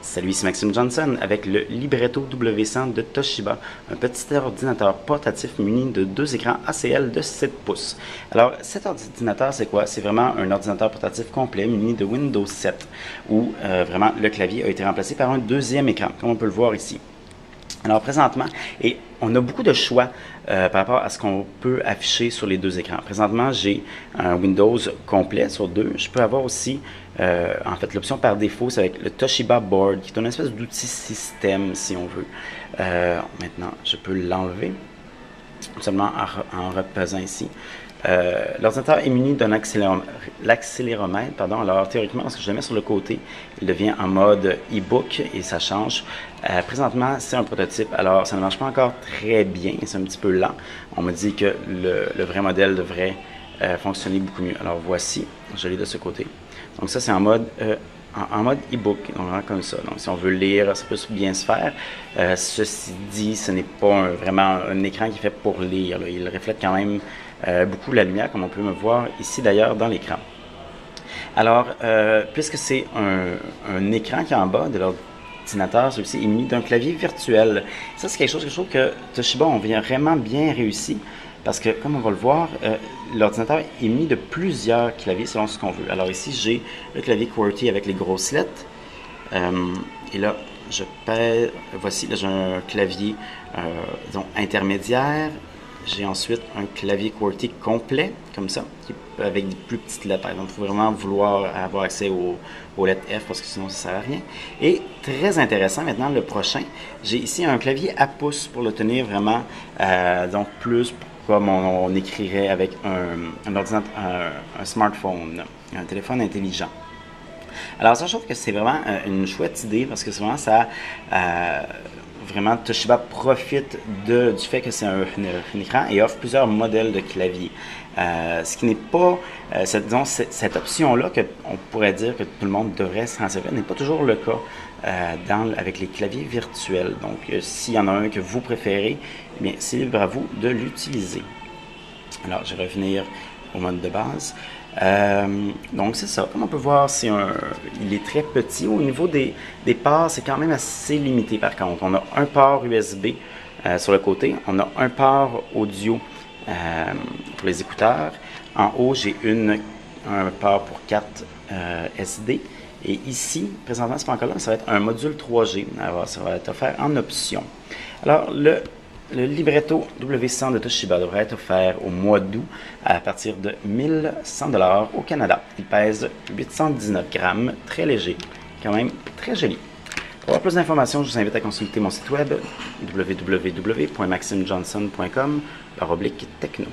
Salut, ici Maxime Johnson avec le Libretto W100 de Toshiba, un petit ordinateur portatif muni de deux écrans ACL de 7 pouces. Alors, cet ordinateur, c'est quoi? C'est vraiment un ordinateur portatif complet muni de Windows 7, où vraiment le clavier a été remplacé par un deuxième écran, comme on peut le voir ici. Alors présentement, et on a beaucoup de choix par rapport à ce qu'on peut afficher sur les deux écrans. Présentement, j'ai un Windows complet sur deux. Je peux avoir aussi, en fait, l'option par défaut, c'est avec le Toshiba Board, qui est une espèce d'outil système, si on veut. Maintenant, je peux l'enlever, seulement en reposant ici. L'ordinateur est muni d'un accéléromètre, alors théoriquement, lorsque je le mets sur le côté, il devient en mode e-book et ça change. Présentement, c'est un prototype, alors ça ne marche pas encore très bien, c'est un petit peu lent. On me dit que le vrai modèle devrait fonctionner beaucoup mieux. Alors voici, je l'ai de ce côté. Donc ça, c'est en mode e-book, donc comme ça. Donc si on veut lire, ça peut bien se faire. Ceci dit, ce n'est pas vraiment un écran qui est fait pour lire, là. Il reflète quand même beaucoup la lumière, comme on peut me voir ici d'ailleurs dans l'écran. Alors, puisque c'est un écran qui est en bas de l'ordinateur, celui-ci est muni d'un clavier virtuel. Ça, c'est quelque chose que je trouve que Toshiba ont vraiment bien réussi, parce que, comme on va le voir, l'ordinateur est muni de plusieurs claviers selon ce qu'on veut. Alors ici, j'ai le clavier QWERTY avec les grosses lettres. Et là, je pèse. Voici, là, j'ai un clavier disons, intermédiaire. J'ai ensuite un clavier QWERTY complet, comme ça, avec des plus petites lettres. Par exemple, il faut vraiment vouloir avoir accès aux lettres F, parce que sinon, ça ne sert à rien. Et très intéressant, maintenant, le prochain, j'ai ici un clavier à pouce pour le tenir vraiment, donc plus comme on écrirait avec un ordinateur, un smartphone, un téléphone intelligent. Alors ça, je trouve que c'est vraiment une chouette idée, parce que souvent, ça... vraiment, Toshiba profite du fait que c'est un écran et offre plusieurs modèles de clavier. Ce qui n'est pas, cette option-là, qu'on pourrait dire que tout le monde devrait s'en servir, n'est pas toujours le cas avec les claviers virtuels. Donc, s'il y en a un que vous préférez, eh bien, c'est libre à vous de l'utiliser. Alors, je vais revenir au mode de base. Donc c'est ça, comme on peut voir, il est très petit. Au niveau des ports, c'est quand même assez limité par contre. On a un port USB sur le côté, on a un port audio pour les écouteurs. En haut, j'ai un port pour carte SD. Et ici, présentement, c'est pas encore là, mais ça va être un module 3G. Alors, ça va être offert en option. Alors, le Libretto W100 de Toshiba devrait être offert au mois d'août à partir de 1100 $ au Canada. Il pèse 819 grammes, très léger, quand même très joli. Pour avoir plus d'informations, je vous invite à consulter mon site web www.maximejohnson.com/techno.